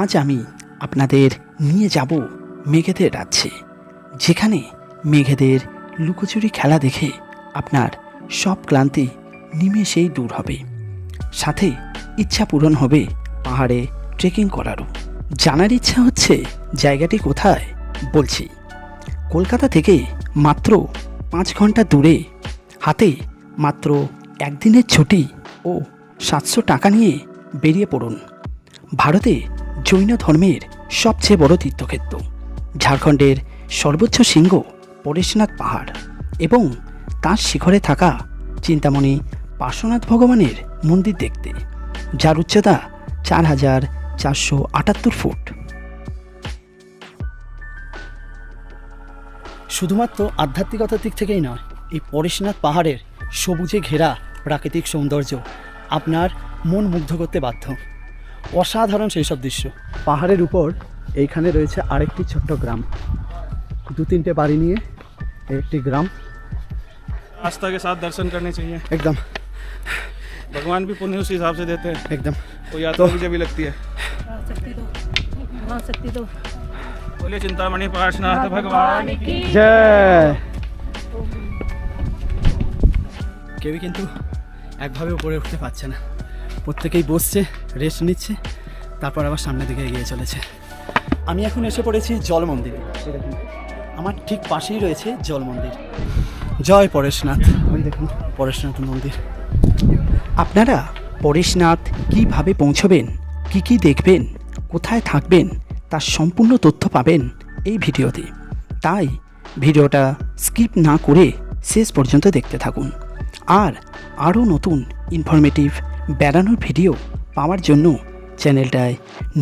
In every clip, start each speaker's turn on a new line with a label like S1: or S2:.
S1: আজ আমি আপনাদের নিয়ে যাব মেঘেদের রাজ্যে, যেখানে মেঘেদের লুকোচুরি খেলা দেখে আপনার সব ক্লান্তি নিমেষেই দূর হবে, সাথে ইচ্ছা পূরণ হবে পাহাড়ে ট্রেকিং করারও। জানার ইচ্ছা হচ্ছে জায়গাটি কোথায়? বলছি, কলকাতা থেকে মাত্র 5 ঘন্টা দূরে, হাতে মাত্র একদিনের ছুটি ও 700 টাকা নিয়ে বেরিয়ে পড়ুন। ভারতে জৈন ধর্মের সবচেয়ে বড় তীর্থক্ষেত্র, ঝাড়খণ্ডের সর্বোচ্চ শৃঙ্গ পরেশনাথ পাহাড় এবং তার শিখরে থাকা চিন্তামণি পার্শ্বনাথ ভগবানের মন্দির দেখতে, যার উচ্চতা 4478 ফুট। শুধুমাত্র আধ্যাত্মিকতার দিক থেকেই নয়, এই পরেশনাথ পাহাড়ের সবুজে ঘেরা প্রাকৃতিক সৌন্দর্য আপনার মন মুগ্ধ করতে বাধ্য। অসাধারণ সেই সব দৃশ্য। পাহাড়ের উপর এইখানে রয়েছে আরেকটি ছোট্ট গ্রাম, 2-3টে বাড়ি নিয়ে একটি গ্রাম।
S2: आस्था के साथ दर्शन करने चाहिए,
S1: एकदम।
S2: भगवान भी पुण्य उस हिसाब से देते हैं,
S1: एकदम।
S2: तो यात्रा मुझे भी लगती है।
S3: शक्ति दो।
S2: बोलिए चिंतामणि पार्श्वनाथ भगवान की
S1: জয়। কেউই কিন্তু একভাবে উপরে উঠতে পারছে না, প্রত্যেকেই বসছে, রেস্ট নিচ্ছে, তারপর আবার সামনের দিকে এগিয়ে চলেছে। আমি এখন এসে পড়েছি জল মন্দিরে। দেখুন, আমার ঠিক পাশেই রয়েছে জল মন্দির। জয় পরেশনাথ। ওই দেখুন পরেশনাথ মন্দির। আপনারা পরেশনাথ কীভাবে পৌঁছবেন, কি কি দেখবেন, কোথায় থাকবেন, তার সম্পূর্ণ তথ্য পাবেন এই ভিডিওতে। তাই ভিডিওটা স্কিপ না করে শেষ পর্যন্ত দেখতে থাকুন। আর আরও নতুন ইনফরমেটিভ বেড়ানোর ভিডিও পাওয়ার জন্য চ্যানেলটায়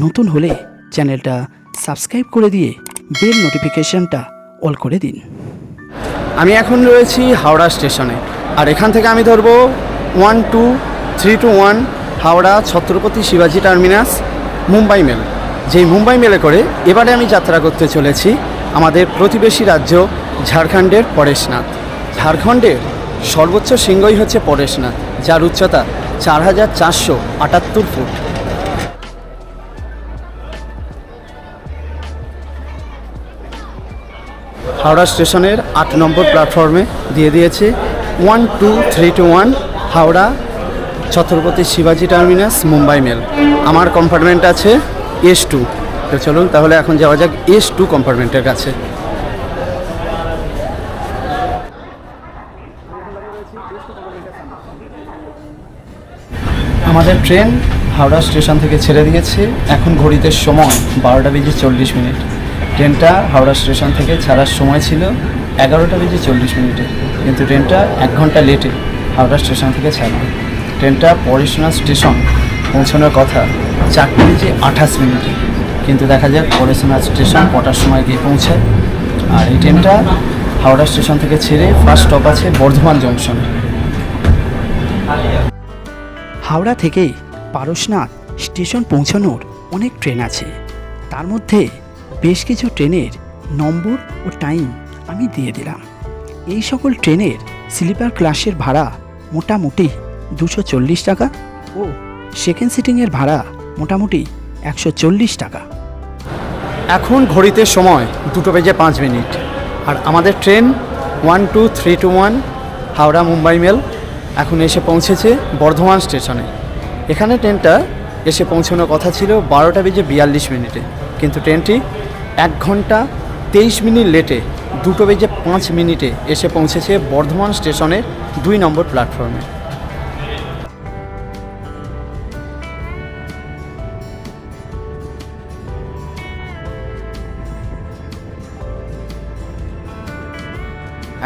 S1: নতুন হলে চ্যানেলটা সাবস্ক্রাইব করে দিয়ে বেল নোটিফিকেশনটা অল করে দিন। আমি এখন রয়েছি হাওড়া স্টেশনে, আর এখান থেকে আমি ধরবো 12321 হাওড়া ছত্রপতি শিবাজি টার্মিনাস মুম্বাই মেল। যেই মুম্বাই মেলে করে এবারে আমি যাত্রা করতে চলেছি আমাদের প্রতিবেশী রাজ্য ঝাড়খণ্ডের পরেশনাথ। ঝাড়খণ্ডের সর্বোচ্চ শৃঙ্গই হচ্ছে পরেশনাথ, যার উচ্চতা 4478 ফুট। হাওড়া স্টেশনের 8 নম্বর প্ল্যাটফর্মে দিয়ে দিয়েছে 12321 হাওড়া ছত্রপতি শিবাজি টার্মিনাস মুম্বাই মেল। আমার কম্পার্টমেন্ট আছে S2। তো চলুন তাহলে এখন যাওয়া যাক S2 কম্পার্টমেন্টের কাছে। আমাদের ট্রেন হাওড়া স্টেশন থেকে ছেড়ে দিয়েছে। এখন ঘড়িতে সময় 12:40। ট্রেনটা হাওড়া স্টেশন থেকে ছাড়ার সময় ছিল 11:40, কিন্তু ট্রেনটা 1 ঘন্টা লেটে হাওড়া স্টেশন থেকে ছাড়বে। ট্রেনটা পরেশনাথ স্টেশন পৌঁছানোর কথা 4:28, কিন্তু দেখা যাক পরেশনাথ স্টেশন কটার সময় গিয়ে পৌঁছায়। আর এই ট্রেনটা হাওড়া স্টেশন থেকে ছেড়ে ফার্স্ট স্টপ আছে বর্ধমান জংশনে। হাওড়া থেকে পারশনাথ স্টেশন পৌঁছানোর অনেক ট্রেন আছে, তার মধ্যে বেশ কিছু ট্রেনের নম্বর ও টাইম আমি দিয়ে দিলাম। এই সকল ট্রেনের স্লিপার ক্লাসের ভাড়া মোটামুটি 240 টাকা ও সেকেন্ড সিটিংয়ের ভাড়া মোটামুটি 140 টাকা। এখন ঘড়িতে সময় 2:05, আর আমাদের ট্রেন 12321 হাওড়া মুম্বাই মেল এখন এসে পৌঁছেছে বর্ধমান স্টেশনে। এখানে ট্রেনটা এসে পৌঁছানোর কথা ছিল 12:42, কিন্তু ট্রেনটি 1 ঘন্টা 23 মিনিট লেটে 2:05 এসে পৌঁছেছে বর্ধমান স্টেশনের 2 নম্বর প্ল্যাটফর্মে।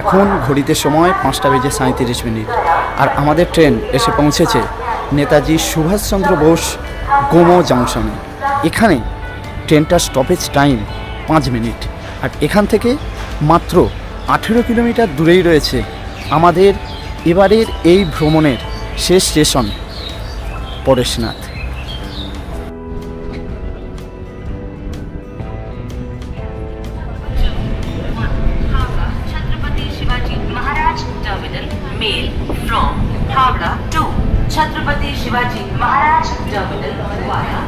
S1: এখন ঘড়িতে সময় 5:37, আর আমাদের ট্রেন এসে পৌঁছেছে নেতাজি সুভাষচন্দ্র বোস গোমো জংশনে। এখানে ট্রেনটার স্টপেজ টাইম 5 মিনিট, আর এখান থেকে মাত্র 18 কিলোমিটার দূরেই রয়েছে আমাদের এবারের এই ভ্রমণের শেষ station Parasnath.
S4: Mail from Howrah to Chhatrapati Shivaji Maharaj Terminal via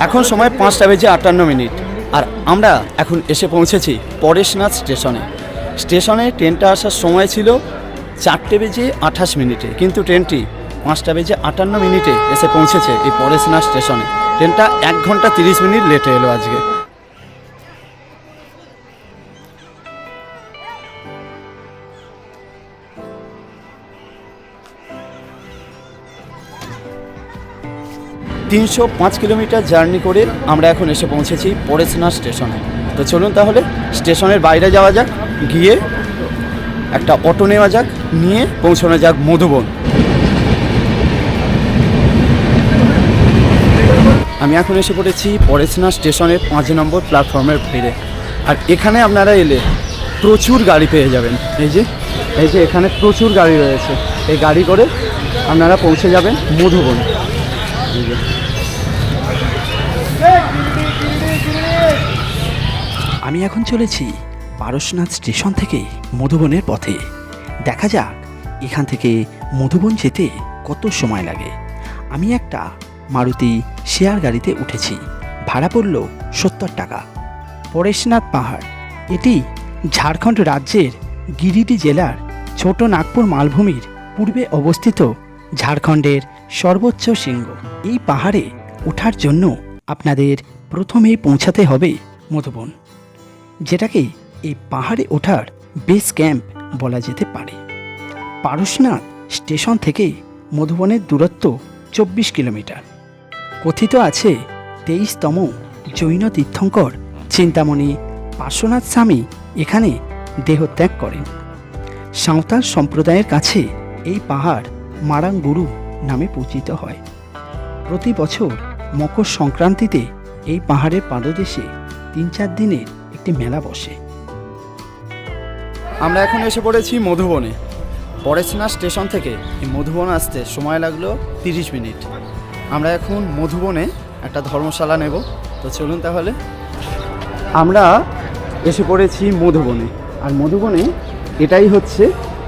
S1: এখন সময় 5:58। আর আমরা এখন এসে পৌঁছেছি পরেশনাথ স্টেশনে। স্টেশনে ট্রেনটা আসার সময় ছিল 4:28, কিন্তু ট্রেনটি 5:58 এসে পৌঁছেছে এই পরেশনাথ স্টেশনে। ট্রেনটা 1 ঘন্টা 30 মিনিট লেটে এলো আজকে। $305 কিলোমিটার জার্নি করে আমরা এখন এসে পৌঁছেছি পরেশনাথ স্টেশনে। তো চলুন তাহলে স্টেশনের বাইরে যাওয়া যাক, গিয়ে একটা অটো নেওয়া যাক, নিয়ে পৌঁছানো যাক মধুবন। আমি এখন এসে পড়েছি পরেশনাথ স্টেশনের 5 নম্বর প্ল্যাটফর্মের ভিড়ে। আর এখানে আপনারা এলে প্রচুর গাড়ি পেয়ে যাবেন। এই যে এখানে প্রচুর গাড়ি রয়েছে। এই গাড়ি করে আপনারা পৌঁছে যাবেন মধুবন। আমি এখন চলেছি পারশনাথ স্টেশন থেকে মধুবনের পথে। দেখা যাক এখান থেকে মধুবন যেতে কত সময় লাগে। আমি একটা মারুতি শেয়ার গাড়িতে উঠেছি, ভাড়া পড়ল 70 টাকা। পরেশনাথ পাহাড়, এটি ঝাড়খণ্ড রাজ্যের গিরিডি জেলার ছোট নাগপুর মালভূমির পূর্বে অবস্থিত ঝাড়খণ্ডের সর্বোচ্চ শৃঙ্গ। এই পাহাড়ে ওঠার জন্য আপনাদের প্রথমেই পৌঁছাতে হবে মধুবন, যেটাকে এই পাহাড়ে ওঠার বেস ক্যাম্প বলা যেতে পারে। পারশনাথ স্টেশন থেকে মধুবনের দূরত্ব 24 কিলোমিটার। কথিত আছে 23তম জৈন তীর্থঙ্কর চিন্তামণি পার্শ্বনাথ স্বামী এখানে দেহত্যাগ করেন। সাঁওতাল সম্প্রদায়ের কাছে এই পাহাড় মারাংগুরু নামে পরিচিত হয়। প্রতি বছর মকর সংক্রান্তিতে এই পাহাড়ের পাদদেশে 3-4 দিনের একটি মেলা বসে। আমরা এখন এসে পড়েছি মধুবনে। পরেশনাথ স্টেশন থেকে এই মধুবন আসতে সময় লাগলো 30 মিনিট। আমরা এখন মধুবনে একটা ধর্মশালা নেব। তো চলুন তাহলে। আমরা এসে পড়েছি মধুবনে। আর মধুবনে এটাই হচ্ছে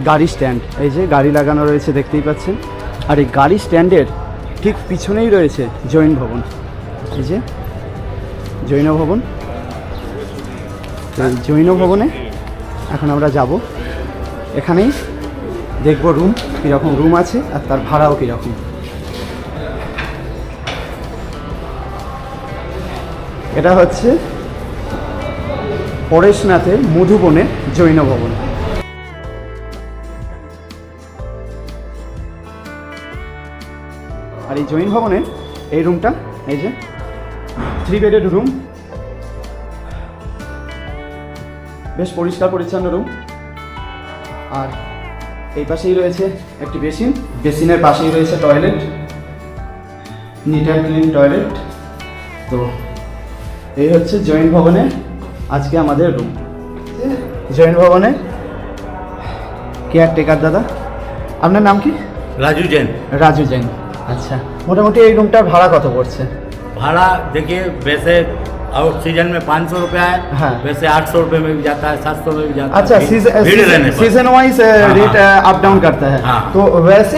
S1: গাড়ি স্ট্যান্ড। এই যে গাড়ি লাগানো রয়েছে, দেখতেই পাচ্ছেন। আর এই গাড়ি স্ট্যান্ডের ঠিক পিছনেই রয়েছে জৈন ভবন। এই যে জৈন ভবন। এই জৈন ভবনে এখন আমরা যাব। এখানেই দেখব রুম কীরকম রুম আছে আর তার ভাড়াও কীরকম। এটা হচ্ছে পরেশনাথের মধুবনের জৈন ভবন। আর এই জৈন ভবনের এই রুমটা, এই যে 3 বেডেড রুম, বেশ পরিষ্কার পরিচ্ছন্ন রুম। আর এই পাশেই রয়েছে একটি বেসিন, বেসিনের পাশেই রয়েছে toilet, neat and clean toilet. তো এই হচ্ছে জৈন ভবনে আজকে আমাদের রুম। জৈন ভবনে কেয়ারটেকার দাদা, আপনার নাম কি?
S3: राजू जैन।
S1: রাজু জৈন। আচ্ছা, মোটামুটি এই রুমটার ভাড়া কত পড়ছে?
S3: भाड़ा देखिए वैसे आउट सीजन में 500 रुपया है,
S1: हाँ।
S3: वैसे 800 रुपये में भी जाता है, 700 में भी जाता
S1: अच्छा,
S3: है। भीड़ रहने पर।
S1: Season wise rate up down करता है।
S3: हाँ।
S1: तो वैसे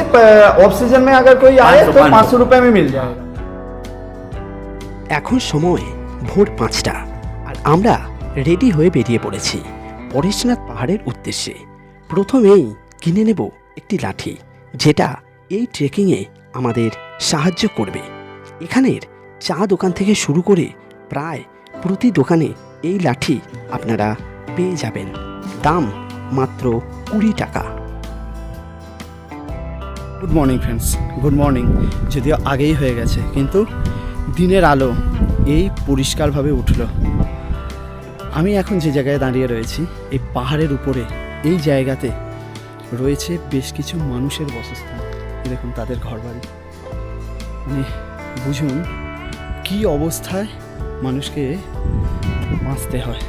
S1: ऑफ सीजन में अगर कोई आए
S3: 500
S1: तो 500 रुपये में मिल जाएगा।
S5: এখন সময় ভোর 5টা আর আমরা রেডি হয়ে বেরিয়ে পড়েছি পরেশনাথ পাহাড়ের উদ্দেশ্যে। প্রথমেই কিনে নেব একটি লাঠি, যেটা এই ট্রেকিংয়ে আমাদের সাহায্য করবে। এখানের চা দোকান থেকে শুরু করে প্রায় প্রতি দোকানে এই লাঠি আপনারা পেয়ে যাবেন। দাম মাত্র 20 টাকা।
S1: Good morning friends, good morning. যদিও আগেই হয়ে গেছে, কিন্তু দিনের আলো এই পরিষ্কারভাবে উঠল। আমি এখন যে জায়গায় দাঁড়িয়ে রয়েছি, এই পাহাড়ের উপরে এই জায়গাতে রয়েছে বেশ কিছু মানুষের বাসস্থান। দেখুন তাদের ঘরবাড়ি, মানে বুঝুন কী অবস্থায় মানুষকে বাঁচতে হয়।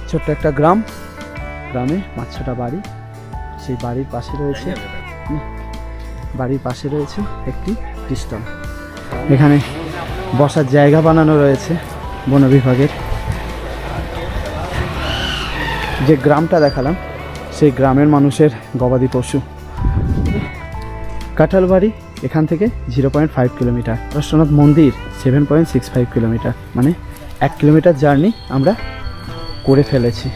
S1: ছোট্ট একটা গ্রাম, গ্রামে 5-6টা বাড়ি। সেই বাড়ির পাশে রয়েছে একটি টি স্টল। এখানে বসার জায়গা বানানো রয়েছে বন বিভাগের। যে গ্রামটা দেখালাম সেই গ্রামের মানুষের গবাদি পশু। কাঁঠাল বাড়ি এখান থেকে 0.5 কিলোমিটার। পরেশনাথ মন্দির 7.65 কিলোমিটার, মানে 1 কিলোমিটার জার্নি আমরা করে ফেলেছি।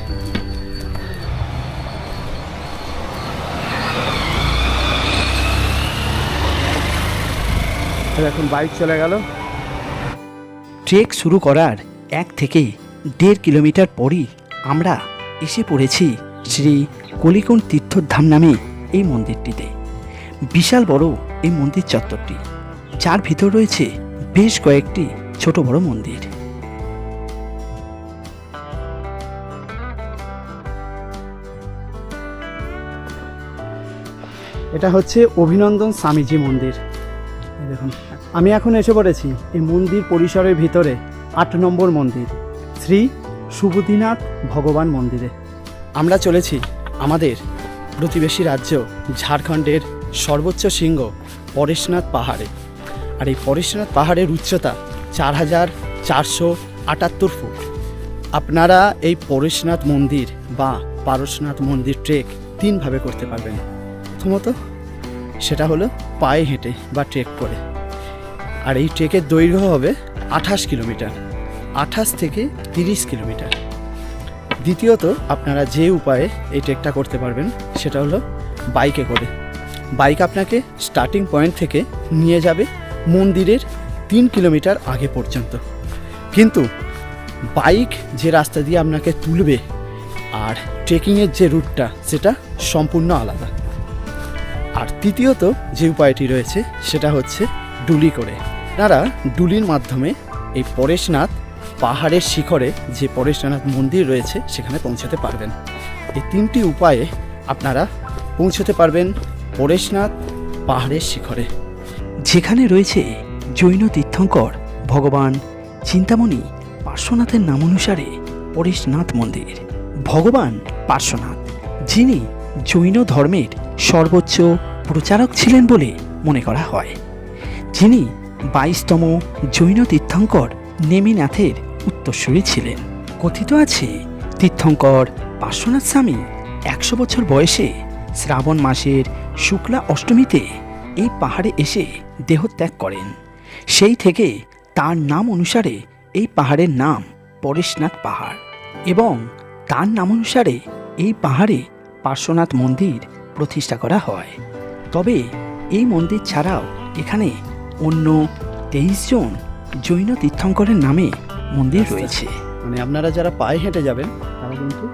S1: এখন বাইক চলে গেল।
S5: ট্রেক শুরু করার 1 থেকে 1.5 কিলোমিটার পরই আমরা এসে পড়েছি শ্রী কলিকুণ্ড তীর্থধাম নামে এই মন্দিরটিতে। বিশাল বড় এই মন্দির চত্বরটি, যার ভিতর রয়েছে বেশ কয়েকটি ছোট বড় মন্দির।
S1: এটা হচ্ছে অভিনন্দন স্বামীজি মন্দির। এই দেখুন, আমি এখন এসে পড়েছি এই মন্দির পরিসরের ভিতরে 8 নম্বর মন্দির, শ্রী সুবুধিনাথ ভগবান মন্দিরে। আমরা চলেছি আমাদের প্রতিবেশী রাজ্য ঝাড়খণ্ডের সর্বোচ্চ শৃঙ্গ পরেশনাথ পাহাড়ে। আর এই পরেশনাথ পাহাড়ের উচ্চতা 4478 ফুট। আপনারা এই পরেশনাথ মন্দির বা পারশনাথ মন্দির ট্রেক 3 ভাবে করতে পারবেন। প্রথমত সেটা হলো পায়ে হেঁটে বা ট্রেক করে, আর এই ট্রেকের দৈর্ঘ্য হবে 28 কিলোমিটার, 28 থেকে 30 কিলোমিটার। দ্বিতীয়ত আপনারা যে উপায়ে এই ট্রেকটা করতে পারবেন সেটা হলো বাইকে করে। বাইক আপনাকে স্টার্টিং পয়েন্ট থেকে নিয়ে যাবে মন্দিরের 3 কিলোমিটার আগে পর্যন্ত, কিন্তু বাইক যে রাস্তা দিয়ে আপনাকে তুলবে আর ট্রেকিংয়ের যে রুটটা সেটা সম্পূর্ণ আলাদা। আর তৃতীয়ত যে উপায়টি রয়েছে সেটা হচ্ছে ডুলি করে। আপনারা ডুলির মাধ্যমে এই পরেশনাথ পাহাড়ের শিখরে যে পরেশনাথ মন্দির রয়েছে সেখানে পৌঁছাতে পারবেন। এই 3টি উপায়ে আপনারা পৌঁছতে পারবেন পরেশনাথ পাহাড়ের শিখরে,
S5: যেখানে রয়েছে জৈন তীর্থঙ্কর ভগবান চিন্তামণি পার্শ্বনাথের নাম অনুসারে পরেশনাথ মন্দির। ভগবান পার্শ্বনাথ, যিনি জৈন ধর্মের সর্বোচ্চ প্রচারক ছিলেন বলে মনে করা হয়, যিনি 22তম জৈন তীর্থঙ্কর নেমিনাথের উত্তরসূরি ছিলেন। কথিত আছে তীর্থঙ্কর পার্শ্বনাথ স্বামী 100 বছর বয়সে শ্রাবণ মাসের শুক্লা অষ্টমীতে এই পাহাড়ে এসে দেহত্যাগ করেন। সেই থেকে তার নাম অনুসারে এই পাহাড়ের নাম পরেশনাথ পাহাড়, এবং তার নাম অনুসারে এই পাহাড়ে পার্শ্বনাথ মন্দির প্রতিষ্ঠা করা হয়। তবে এই মন্দির ছাড়াও এখানে অন্য 23 জন জৈন তীর্থঙ্করের নামে মন্দির রয়েছে।
S1: মানে আপনারা যারা পায়ে হেঁটে যাবেন তারা কিন্তু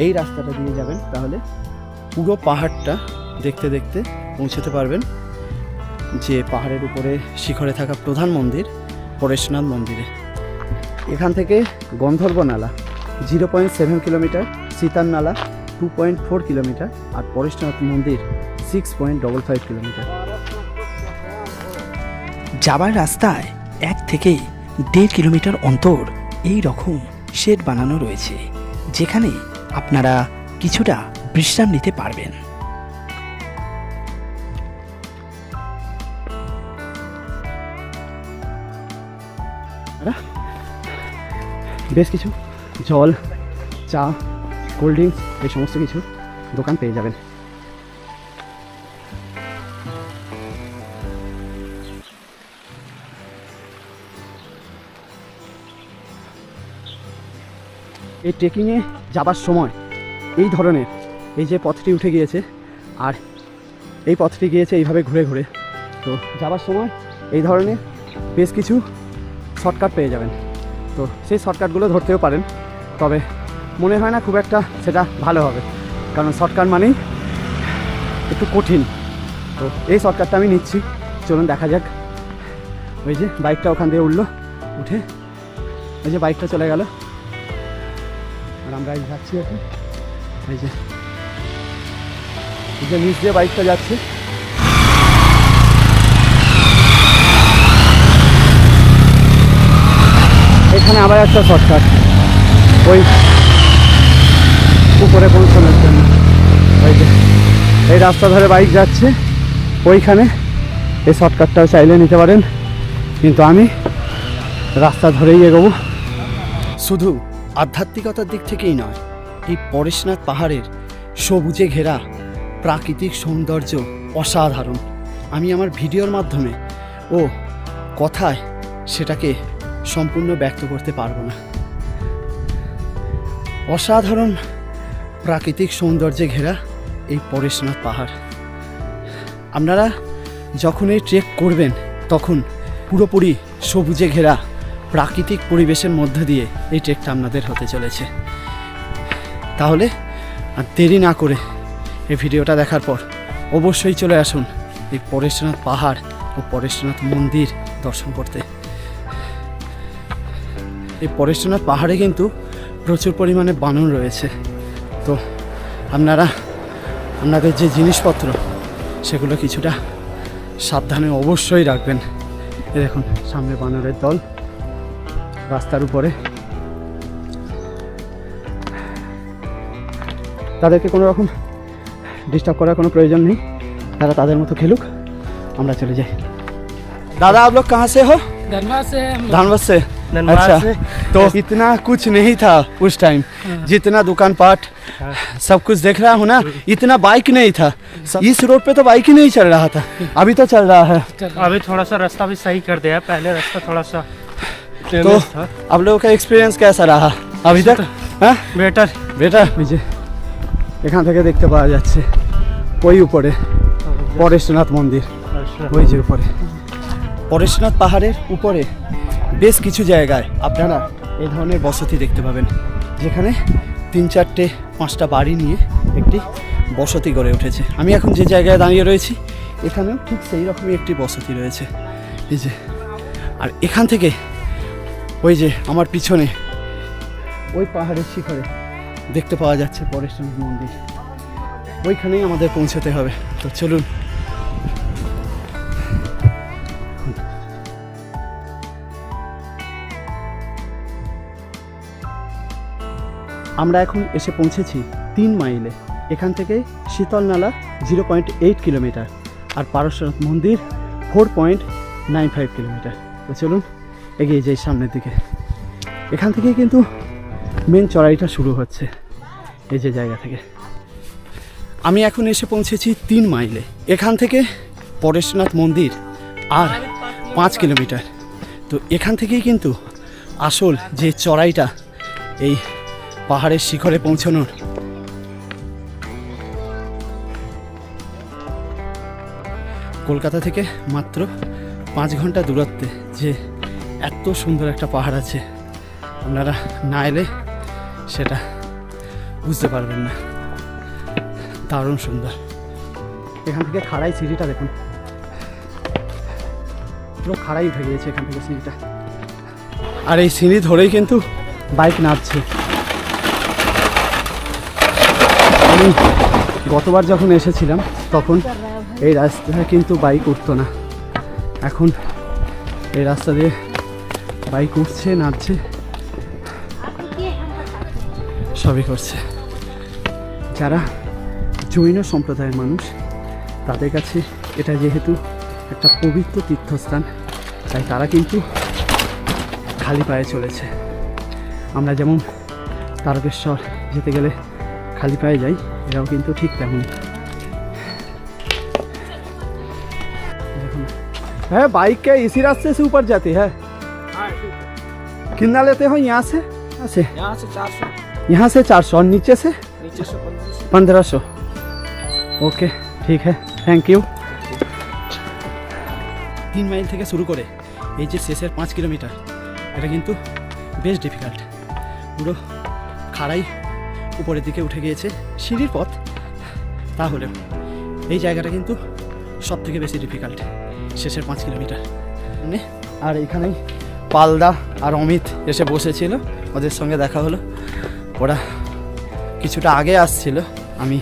S1: এই রাস্তাটা দিয়ে যাবেন, তাহলে পুরো পাহাড়টা দেখতে দেখতে পৌঁছতে পারবেন যে পাহাড়ের উপরে শিখরে থাকা প্রধান মন্দির পরেশনাথ মন্দিরে। এখান থেকে গন্ধর্ব নালা 0.7 কিলোমিটার, সীতার নালা 2.4 কিলোমিটার, আর পরেশনাথ মন্দির 6.55 কিলোমিটার।
S5: যাবার রাস্তায় 1 থেকে 1.5 কিলোমিটার অন্তর এই রকম শেড বানানো রয়েছে, যেখানে আপনারা কিছুটা বিশ্রাম নিতে পারবেন।
S1: বেশ কিছু জল, চা, কোল্ড ড্রিঙ্কস এই সমস্ত কিছু দোকান পেয়ে যাবেন। এই ট্রেকিংয়ে যাবার সময় এই ধরনের এই যে পথটি উঠে গিয়েছে, আর এই পথটি গিয়েছে এইভাবে ঘুরে ঘুরে, তো যাবার সময় এই ধরনের বেশ কিছু শর্টকাট পেয়ে যাবেন। তো সেই শর্টকাটগুলো ধরতেও পারেন, তবে মনে হয় না খুব একটা সেটা ভালো হবে, কারণ শর্টকাট মানেই একটু কঠিন। তো এই শর্টকাটটা আমি নিচ্ছি, চলুন দেখা যাক। ওই যে বাইকটা ওখান দিয়ে উঠলো, উঠে ওই যে বাইকটা চলে গেল, আর আমরা যাচ্ছি এখন। এই যে নিচ দিয়ে বাইকটা যাচ্ছে, এখানে আবার একটা শর্টকাট ওই উপরে পৌঁছানোর জন্য। ওই যে এই রাস্তা ধরে বাইক যাচ্ছে, ওইখানে এই শর্টকাটটাও চাইলে নিতে পারেন, কিন্তু আমি রাস্তা ধরেই এগোবো। শুধু আধ্যাত্মিকতার দিক থেকেই নয়, এই পরেশনাথ পাহাড়ের সবুজে ঘেরা প্রাকৃতিক সৌন্দর্য অসাধারণ। আমি আমার ভিডিওর মাধ্যমে ও কথায় সেটাকে সম্পূর্ণ ব্যক্ত করতে পারবো না। অসাধারণ প্রাকৃতিক সৌন্দর্যে ঘেরা এই পরেশনাথ পাহাড়। আপনারা যখন এই ট্রেক করবেন তখন পুরোপুরি সবুজে ঘেরা প্রাকৃতিক পরিবেশের মধ্য দিয়ে এই ট্রেকটা আপনাদের হতে চলেছে। তাহলে আর দেরি না করে এই ভিডিওটা দেখার পর অবশ্যই চলে আসুন এই পরেশনাথ পাহাড় ও পরেশনাথ মন্দির দর্শন করতে। এই পরেশনাথ পাহাড়ে কিন্তু প্রচুর পরিমাণে বানর রয়েছে, তো আপনারা আপনাদের যে জিনিসপত্র সেগুলো কিছুটা সাবধানে অবশ্যই রাখবেন। এ দেখুন সামনে বানরের দল রাস্তার উপরে, তাদেরকে কোনো রকম ডিস্টার্ব করার কোনো প্রয়োজন নেই, তারা তাদের মতো খেলুক, আমরা চলে যাই। दादा आप लोग कहाँ से हो?
S6: धनबाद से
S1: धनबाद से। अच्छा, तो इतना कुछ नहीं था उस टाइम, जितना दुकान पाट सब कुछ देख रहा हूँ ना, इतना बाइक नहीं था। इस रोड पे तो बाइक ही नहीं चल रहा था, अभी तो चल रहा है।
S6: अभी थोड़ा सा रास्ता भी सही कर दिया है, पहले रास्ता थोड़ा सा
S1: तो आप लोगों का एक्सपीरियंस कैसा रहा अभी तक? हाँ
S6: बेटर
S1: বেটা, ওই যে এখান থেকে দেখতে পাওয়া যাচ্ছে ওই উপরে পরেশনাথ মন্দির, ওই যে উপরে পরেশনাথ পাহাড়ের উপরে বেশ কিছু জায়গায় আপনারা এই ধরনের বসতি দেখতে পাবেন, যেখানে 3, 4, 5টা বাড়ি নিয়ে একটি বসতি গড়ে উঠেছে। আমি এখন যে জায়গায় দাঁড়িয়ে রয়েছি এখানেও ঠিক সেই রকমই একটি বসতি রয়েছে। এই যে, আর এখান থেকে ওই যে আমার পিছনে ওই পাহাড়ের শিখরে দেখতে পাওয়া যাচ্ছে পরেশনাথ মন্দির, ওইখানেই আমাদের পৌঁছতে হবে। তো চলুন। আমরা এখন এসে পৌঁছেছি 3 মাইলে। এখান থেকে শীতলনালা 0.8 কিলোমিটার আর পরেশনাথ মন্দির 4.95 কিলোমিটার। তো চলুন এগিয়ে যাই সামনের দিকে। এখান থেকে কিন্তু মেন চড়াইটা শুরু হচ্ছে, এই যে জায়গা থেকে। আমি এখন এসে পৌঁছেছি 3 মাইলে। এখান থেকে পরেশনাথ মন্দির আর 5 কিলোমিটার। তো এখান থেকেই কিন্তু আসল যে চড়াইটা এই পাহাড়ের শিখরে পৌঁছানোর। কলকাতা থেকে মাত্র 5 ঘন্টা দূরত্বে যে এত সুন্দর একটা পাহাড় আছে, আপনারা না এলে সেটা বুঝতে পারবেন না। দারুণ সুন্দর। এখান থেকে খাড়াই সিঁড়িটা দেখুন, পুরো খাড়াই উঠে গিয়েছে এখান থেকে সিঁড়িটা, আর এই সিঁড়ি ধরেই কিন্তু বাইক নামছে। আমি গতবার যখন এসেছিলাম তখন এই রাস্তায় কিন্তু বাইক উঠতো না, এখন এই রাস্তা দিয়ে বাইক উঠছে, নামছে, সবই করছে। যারা জৈন সম্প্রদায়ের মানুষ তাদের কাছে এটা যেহেতু একটা পবিত্র তীর্থস্থান, তাই তারা কিন্তু খালি পায়ে চলেছে। আমরা যেমন তারকেশ্বর যেতে গেলে খালি পায়ে যাই, এরাও কিন্তু ঠিক তেমনই। है बाइक के इसी रास्ते से ऊपर जाती है? कितना लेते हो यहाँ से?
S6: यहाँ से 400,
S1: यहाँ से 400 और नीचे से
S6: नीचे से
S1: 1500। ওকে, ঠিক है, থ্যাংক ইউ। 3 মাইল থেকে শুরু করে এই যে শেষের 5 কিলোমিটার, এটা কিন্তু বেশ ডিফিকাল্ট। পুরো খাড়াই উপরের দিকে উঠে গিয়েছে, সিঁড়ির পথ, তাহলেও এই জায়গাটা কিন্তু সব থেকে বেশি ডিফিকাল্ট, শেষের 5 কিলোমিটার। আর এখানেই পালদা আর অমিত এসে বসেছিল, ওদের সঙ্গে দেখা হলো। ওরা কিছুটা আগে আসছিল, আমি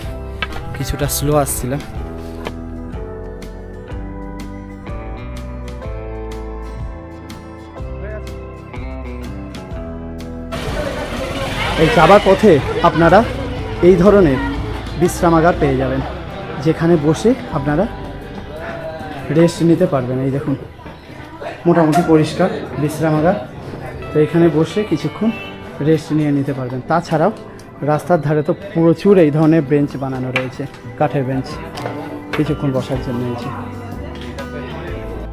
S1: কিছুটা স্লো আসছিলাম। এই যাবার পথে আপনারা এই ধরনের বিশ্রামাগার পেয়ে যাবেন, যেখানে বসে আপনারা রেস্ট নিতে পারবেন। এই দেখুন মোটামুটি পরিষ্কার বিশ্রামাগার, তো এখানে বসে কিছুক্ষণ রেস্ট নিয়ে নিতে পারবেন। তাছাড়াও রাস্তার ধারে তো প্রচুর এই ধরনের বেঞ্চ বানানো রয়েছে, কাঠের বেঞ্চ, কিছুক্ষণ বসার জন্য। এই যে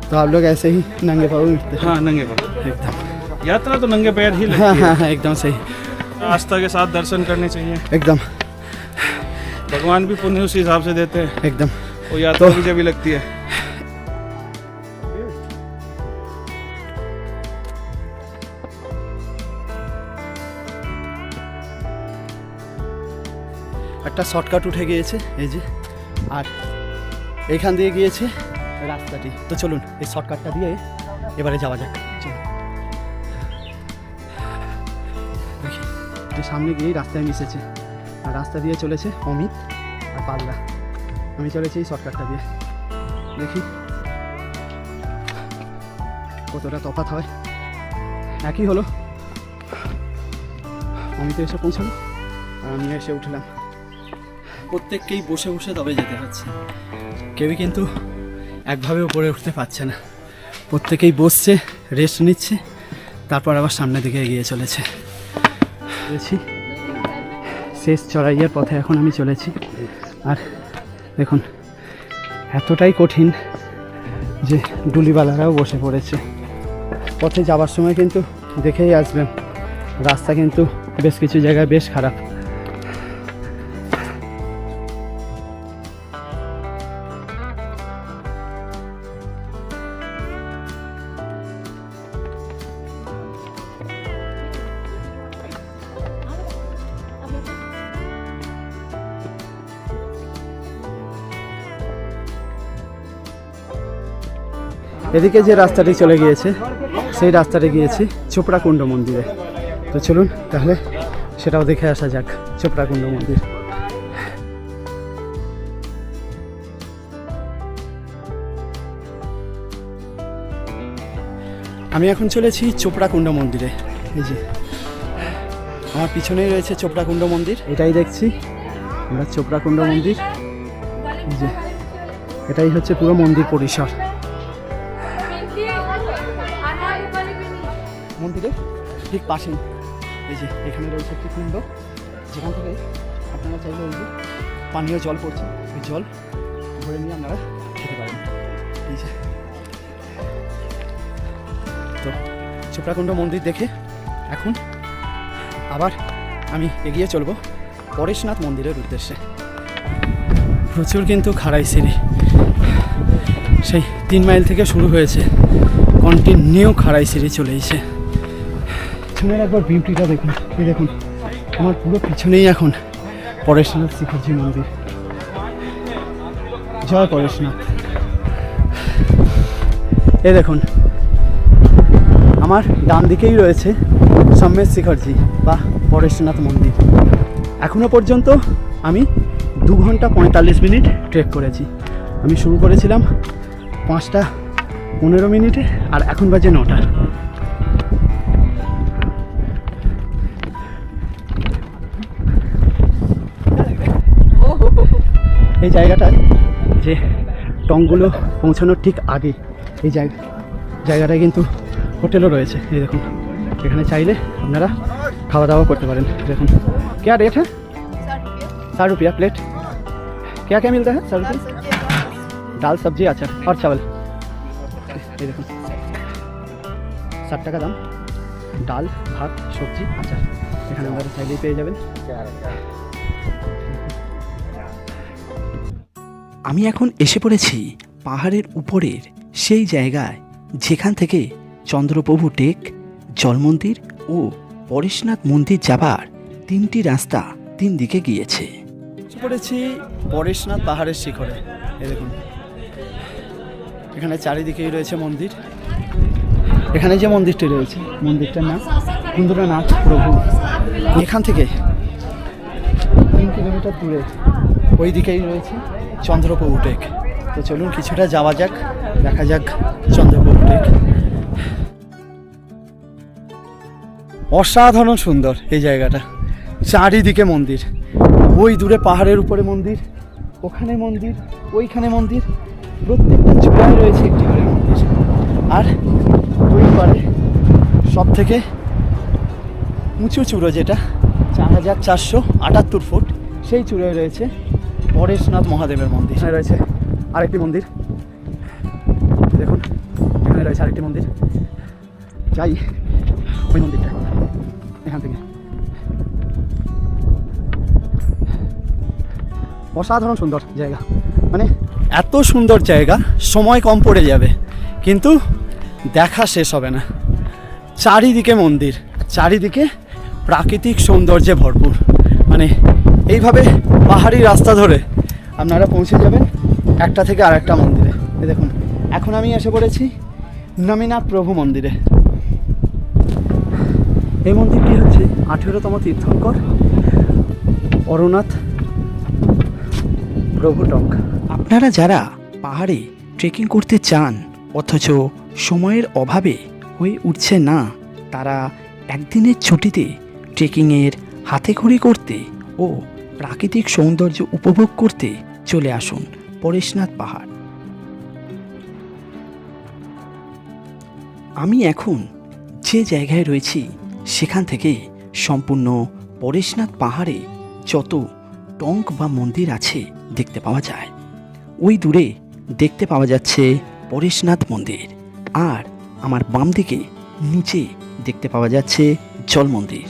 S1: तो आप लोग ऐसे ही नंगे पाँव उठते हैं?
S2: हाँ नंगे पैर।
S1: एकदम।
S2: यात्रा तो नंगे पैर ही लगती
S1: हाँ
S2: है।
S1: हाँ हाँ एकदम सही,
S2: आस्था के साथ दर्शन करने चाहिए।
S1: एकदम
S2: भगवान भी पुण्य उसी हिसाब से देते हैं।
S1: एकदम।
S2: वो यात्रा
S1: तो-
S2: भी जब भी लगती है।
S1: একটা শর্টকাট উঠে গিয়েছে এই যে, আর এইখান দিয়ে গিয়েছে রাস্তাটি। তো চলুন এই শর্টকাটটা দিয়ে এবারে যাওয়া যাক। চলুন দেখি, যে সামনে গিয়েই রাস্তায় মিশেছে, আর রাস্তা দিয়ে চলেছে অমিত আর পাল্লা। আমি চলেছি এই শর্টকাটটা দিয়ে, দেখি কতটা তফাৎ হয়। একই হলো, অমিত এসে পৌঁছালো আর আমি এসে উঠলাম। প্রত্যেককেই বসে বসে তবে যেতে হচ্ছে, কেউই কিন্তু একভাবে উপরে উঠতে পারছে না। প্রত্যেকেই বসছে, রেস্ট নিচ্ছে, তারপর আবার সামনের দিকে এগিয়ে চলেছে। চলেছি শেষ চড়াইয়ের পথে এখন আমি চলেছি। আর দেখুন এতটাই কঠিন যে ডুলিওয়ালারাও বসে পড়েছে। পথে যাওয়ার সময় কিন্তু দেখেই আসবেন, রাস্তা কিন্তু বেশ কিছু জায়গায় বেশ খারাপ। এদিকে যে রাস্তাটি চলে গিয়েছে সেই রাস্তাটি গিয়েছি চোপড়াকুণ্ড মন্দিরে। তো চলুন তাহলে সেটাও দেখে আসা যাক, চোপড়াকুণ্ড মন্দির। আমি এখন চলেছি চোপড়াকুণ্ড মন্দিরে। এই যে আমার পিছনেই রয়েছে চোপড়াকুণ্ড মন্দির, এটাই দেখছি আমরা চোপড়াকুণ্ড মন্দির। এই যে এটাই হচ্ছে পুরো মন্দির পরিসর। মন্দিরের ঠিক পাশেই এই যে এখানে রয়েছে একটি কুণ্ড, যেখান থেকে আপনারা চাইলে ওই যে পানীয় জল পড়ছে, ওই জল ভরে নিয়ে আপনারা খেতে পারেন। এই যে তো চোপড়াকুণ্ড মন্দির দেখে এখন আবার আমি এগিয়ে চলবো পরেশনাথ মন্দিরের উদ্দেশ্যে। প্রচুর কিন্তু খাড়াই সিঁড়ি, সেই 3 মাইল থেকে শুরু হয়েছে, কন্টিনিউ খাড়াই সিঁড়ি চলেইছে। পিছনের একবার বিউটিটা দেখুন, এই দেখুন আমার পুরো পিছনেই এখন পরেশনাথ শিখরজি মন্দির। জয় পরেশনাথ। এই দেখুন আমার ডান দিকেই রয়েছে সম্মেদ শিখরজি বা পরেশনাথ মন্দির। এখনো পর্যন্ত আমি 2 ঘন্টা 45 মিনিট ট্রেক করেছি। আমি শুরু করেছিলাম 5টা 15 মিনিটে, আর এখন বাজে 9টা। এই জায়গাটায় যে টংগুলো পৌঁছানোর ঠিক আগে এই জায়গাটায় কিন্তু হোটেলও রয়েছে। এই দেখুন এখানে চাইলে আপনারা খাওয়া দাওয়া করতে পারেন। দেখুন क्या रेट है? 60 रुपया प्लेट। क्या क्या मिलता है? 60 रुपये दाल सब्जी अचार और चावल। ये देखो 60 টাকা দাম, ডাল ভাত সবজি আচার এখানে আপনারা চাইলেই পেয়ে যাবেন।
S5: আমি এখন এসে পড়েছি পাহাড়ের উপরের সেই জায়গায় যেখান থেকে চন্দ্রপ্রভু টেক, জল মন্দির ও পরেশনাথ মন্দির যাবার 3টি রাস্তা 3 দিকে গিয়েছে।
S1: এসে পড়েছি পরেশনাথ পাহাড়ের শিখরে। এই দেখুন এখানে চারিদিকেই রয়েছে মন্দির। এখানে যে মন্দিরটি রয়েছে মন্দিরটার নাম ইন্দ্রনাথ প্রভু। এখান থেকে 3 কিলোমিটার দূরে ওই দিকেই রয়েছে চন্দ্রপ্রভু টেক। তো চলুন কিছুটা যাওয়া যাক, দেখা যাক চন্দ্রপ্রভু টেক। অসাধারণ সুন্দর এই জায়গাটা, চারিদিকে মন্দির, ওই দূরে পাহাড়ের উপরে মন্দির, ওখানে মন্দির, ওইখানে মন্দির, প্রত্যেকটা চূড়ায় রয়েছে একটি করে মন্দির। আর ওই পারে সব থেকে উঁচু চূড়ো যেটা 4478 ফুট, সেই চূড়ায় রয়েছে পরেশনাথ মহাদেবের মন্দির। এখানে রয়েছে আরেকটি মন্দির, দেখুন একটি মন্দির, যাই ওই মন্দিরটা এখান থেকে। অসাধারণ সুন্দর জায়গা, মানে এত সুন্দর জায়গা, সময় কম পড়ে যাবে কিন্তু দেখা শেষ হবে না। চারিদিকে মন্দির, চারিদিকে প্রাকৃতিক সৌন্দর্যে ভরপুর, মানে এইভাবে পাহাড়ি রাস্তা ধরে আপনারা পৌঁছে যাবেন একটা থেকে আরেকটা মন্দিরে। এই দেখুন, এখন আমি এসে পড়েছি নমিনাথ প্রভু মন্দিরে। এই মন্দিরটি হচ্ছে 18তম তীর্থঙ্কর অরনাথ প্রভু টঙ্ক।
S5: আপনারা যারা পাহাড়ে ট্রেকিং করতে চান অথচ সময়ের অভাবে হয়ে উঠছে না, তারা একদিনের ছুটিতে ট্রেকিংয়ের হাতেখড়ি করতে ও প্রাকৃতিক সৌন্দর্য উপভোগ করতে চলে আসুন পরেশনাথ পাহাড়। আমি এখন যে জায়গায় রয়েছি সেখান থেকে সম্পূর্ণ পরেশনাথ পাহাড়ে যত টঙ্ক বা মন্দির আছে দেখতে পাওয়া যায়। ওই দূরে দেখতে পাওয়া যাচ্ছে পরেশনাথ মন্দির, আর আমার বাম দিকে নিচে দেখতে পাওয়া যাচ্ছে জল মন্দির।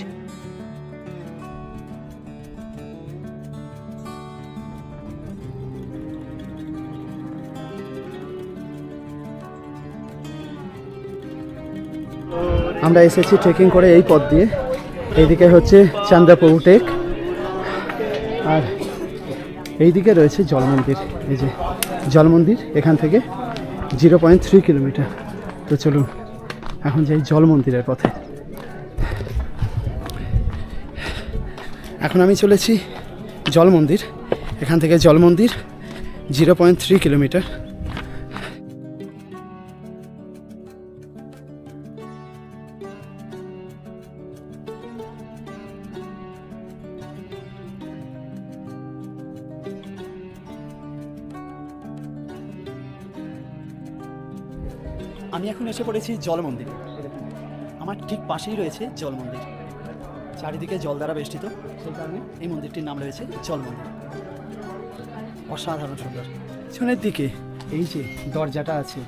S1: আমরা এসেছি ট্রেকিং করে এই পথ দিয়ে। এইদিকে হচ্ছে চান্দাপ্রভু টেক, আর এইদিকে রয়েছে জল মন্দির। এই যে জল মন্দির, এখান থেকে 0.3 কিলোমিটার। তো চলুন এখন যাই জল মন্দিরের পথে। এখন আমি চলেছি জল মন্দির, এখান থেকে জল মন্দির 0.3 কিলোমিটার। আমি এখন এসে পড়েছি জল মন্দিরে। আমার ঠিক পাশেই রয়েছে জল মন্দির, চারিদিকে জল দ্বারা বেষ্টিত, সেই কারণে এই মন্দিরটির নাম রয়েছে জল মন্দির। অসাধারণ সুন্দর। পিছনের দিকে এই যে দরজাটা আছে,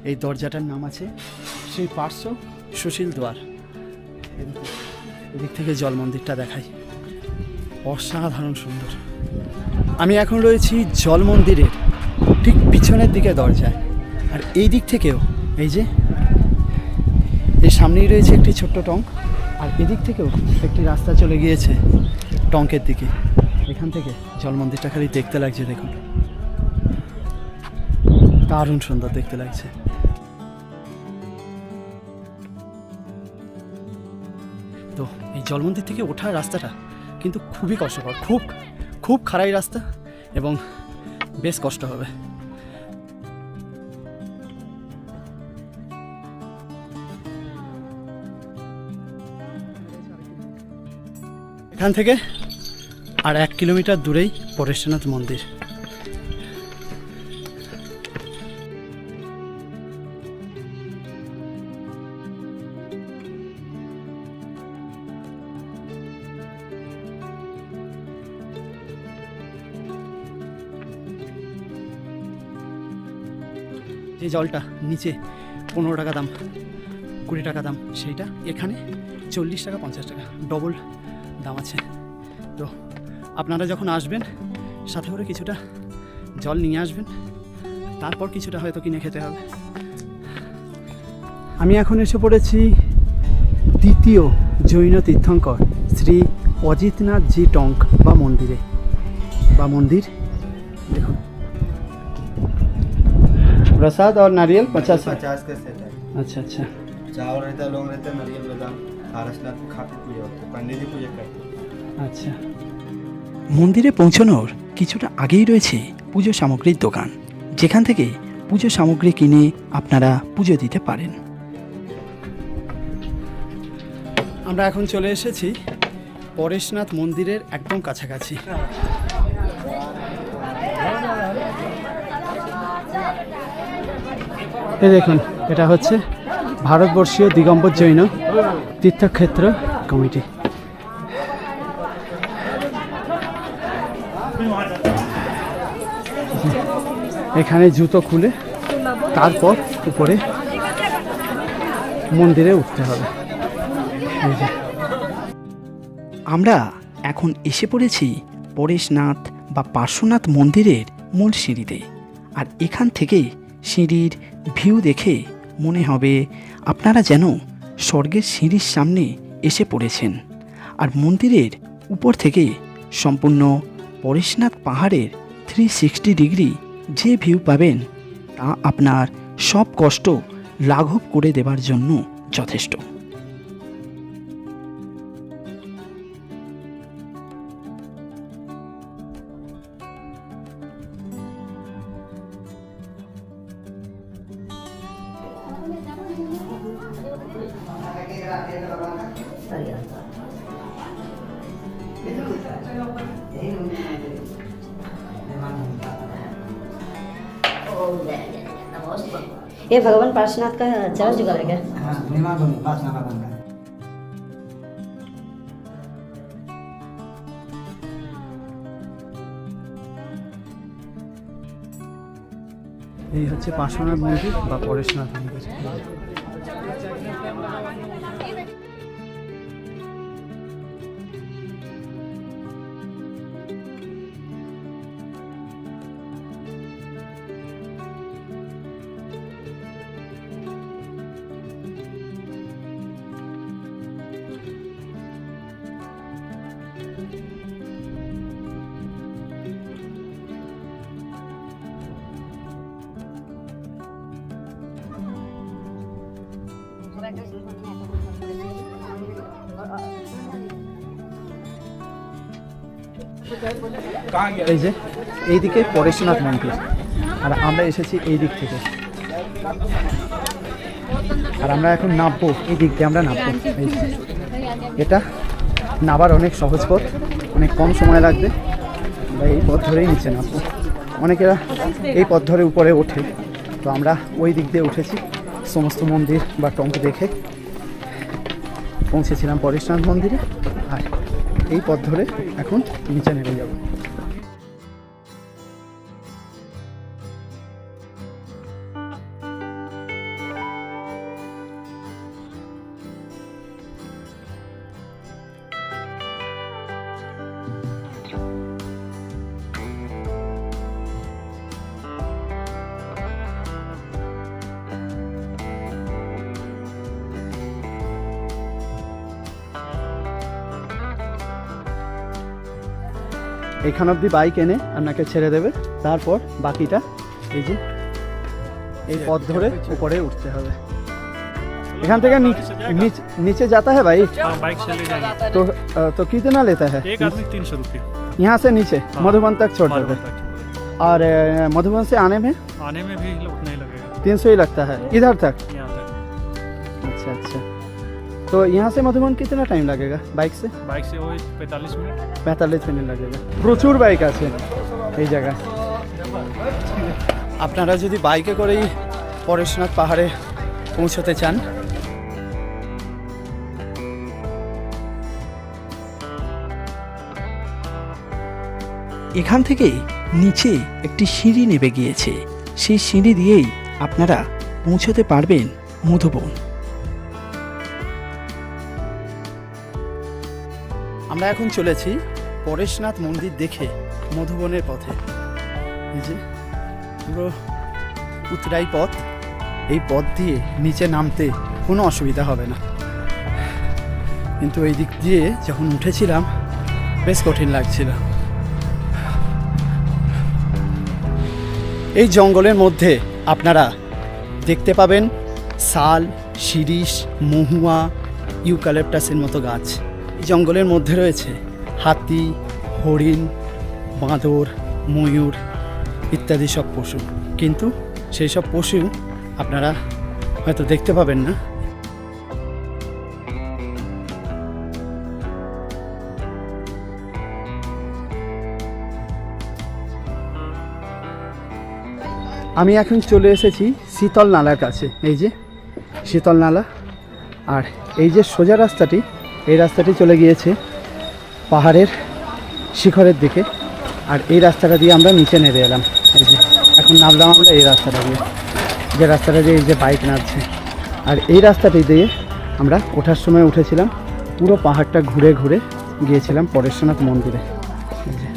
S1: এই দরজাটার নাম আছে শ্রী পার্শ্ব সুশীল দ্বার। এদিক থেকে জল মন্দিরটা দেখাই, অসাধারণ সুন্দর। আমি এখন রয়েছি জল মন্দিরের ঠিক পিছনের দিকে দরজায়, আর এই দিক থেকেও এই যে এই সামনেই রয়েছে একটি ছোট্ট টঙ্ক, আর এদিক থেকেও একটি রাস্তা চলে গিয়েছে টঙ্কের দিকে। এখান থেকে জল মন্দিরটা খালি দেখতে লাগছে, দেখুন দারুণ সুন্দর দেখতে লাগছে। তো এই জল মন্দির থেকে ওঠার রাস্তাটা কিন্তু খুবই কষ্টকর, খুব খুব খারাই রাস্তা এবং বেশ কষ্ট হবে। এখান থেকে আর 1 কিলোমিটার দূরেই পরেশনাথ মন্দির। যে জলটা নিচে 15 টাকা দাম, 20 টাকা দাম, সেইটা এখানে 40 টাকা 50 টাকা, ডবল দাম আছে। তো আপনারা যখন আসবেন সাথে করে কিছুটা জল নিয়ে আসবেন, তারপর কিছুটা হয়তো কিনে খেতে হবে। আমি এখন এসে পড়েছি দ্বিতীয় জৈন তীর্থঙ্কর শ্রী অজিতনাথ জি টঙ্ক বা মন্দিরে বা মন্দির। দেখুন प्रसाद और नारियल 50
S7: का सेट है।
S1: अच्छा अच्छा,
S7: चावल रहता है, लौंग रहता है, नारियल बादाम, पारसनाथ को खा के पूजा होती है, पंडित जी पूजा करते हैं।
S1: अच्छा।
S5: মন্দিরে পৌঁছানোর কিছুটা আগেই রয়েছে পুজো সামগ্রীর দোকান, যেখান থেকে পুজো সামগ্রী কিনে আপনারা পুজো দিতে পারেন।
S1: আমরা এখন চলে এসেছি পরেশনাথ মন্দিরের একদম কাছাকাছি। এই দেখুন, এটা হচ্ছে ভারতবর্ষীয় দিগম্বর জৈন তীর্থক্ষেত্র কমিটি। এখানে জুতো খুলে তারপর উপরে মন্দিরে উঠতে হবে। এই যে
S5: আমরা এখন এসে পড়েছি পরেশনাথ বা পার্শ্বনাথ মন্দিরের মূল সিঁড়িতে। আর এখান থেকে সিঁড়ির ভিউ দেখে মনে হবে আপনারা যেন স্বর্গের সিঁড়ির সামনে এসে পড়েছেন। আর মন্দিরের উপর থেকে সম্পূর্ণ পরেশনাথ পাহাড়ের 360 ডিগ্রি যে ভিউ পাবেন তা আপনার সব কষ্ট লাঘব করে দেবার জন্য যথেষ্ট।
S8: ये भगवान पार्श्वनाथ का चरण झुका है क्या?
S1: এই হচ্ছে পার্শ্বনাথ মন্দির বা পরেশনাথ মন্দির। এই যে এইদিকে পরেশনাথ মন্দির, আর আমরা এসেছি এই দিক থেকে। আর আমরা এখন নামবো এই দিক দিয়ে, আমরা নামবো। এই যে এটা নামার অনেক সহজ পথ, অনেক কম সময় লাগবে। আমরা এই পথ ধরেই নিচে নামবো। অনেকেরা এই পথ ধরে উপরে ওঠে, তো আমরা ওই দিক দিয়ে উঠেছি। সমস্ত মন্দির বা টঙ্ক দেখে পৌঁছেছিলাম পরেশনাথ মন্দিরে, আর এই পথ ধরে এখন নিচে নেমে যাব। এখান অবধি বাইক এনে আপনাকে ছেড়ে দেবে, তারপর বাকিটা এই যে এই পথ ধরে উপরে উঠতে হবে। এখান থেকে नीचे जाता है भाई?
S2: हाँ, बाइक से ले जाएंगे।
S1: तो कितना लेता है?
S2: एक आदमी 300 रुपये।
S1: यहाँ से नीचे मधुबन तक छोड़ देते,
S2: तक।
S1: और मधुबन से आने में
S2: आने में भी उतना ही लगेगा,
S1: 300 ही लगता है इधर तक।
S2: यहाँ तक।
S1: अच्छा अच्छा, तो यहाँ से मधुबन कितना टाइम लगेगा बाइक से?
S2: बाइक से वही 45 मिनट।
S1: 45 মিনিট লাগবে। প্রচুর বাইক আছে এই জায়গায়। আপনারা যদি বাইকে করেই পরেশনাথ পাহাড়ে পৌঁছতে চান,
S5: এখান থেকে নিচে একটি সিঁড়ি নেমে গিয়েছে। সেই সিঁড়ি দিয়েই আপনারা পৌঁছতে পারবেন মধুবন।
S1: আমরা এখন চলেছি পরেশনাথ মন্দির দেখে মধুবনের পথে। এই যে পুরো উতরাই পথ, এই পথ দিয়ে নিচে নামতে কোনো অসুবিধা হবে না, কিন্তু এই দিক দিয়ে যখন উঠেছিলাম বেশ কঠিন লাগছিল। এই জঙ্গলের মধ্যে আপনারা দেখতে পাবেন শাল, শিরীষ, মহুয়া, ইউক্যালিপটাসের মতো গাছ। এই জঙ্গলের মধ্যে রয়েছে হাতি, হরিণ, বাঁদর, ময়ূর ইত্যাদি সব পশু, কিন্তু সেই সব পশু আপনারা হয়তো দেখতে পাবেন না। আমি এখন চলে এসেছি শীতল নালার কাছে। এই যে শীতল নালা, আর এই যে সোজা রাস্তাটি, এই রাস্তাটি চলে গিয়েছে পাহাড়ের শিখরের দিকে, আর এই রাস্তাটা দিয়ে আমরা নিচে নেমে এলাম। এই যে এখন নামলাম আমরা এই রাস্তাটা দিয়ে, যে রাস্তাটা দিয়ে এই যে বাইক নামছে। আর এই রাস্তাটি দিয়ে আমরা ওঠার সময় উঠেছিলাম, পুরো পাহাড়টা ঘুরে ঘুরে গিয়েছিলাম পরেশনাথ মন্দিরে। এই যে।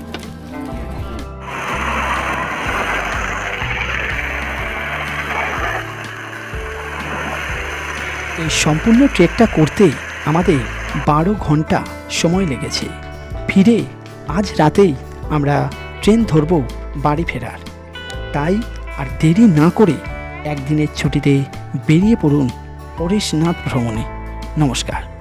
S5: এই সম্পূর্ণ ট্রেকটা করতেই আমাদের 12 ঘন্টা সময় লেগেছে। ফিরে আজ রাতেই আমরা ট্রেন ধরব বাড়ি ফেরার। তাই আর দেরি না করে একদিনের ছুটিতে বেরিয়ে পড়ুন পরেশনাথ ভ্রমণে। নমস্কার।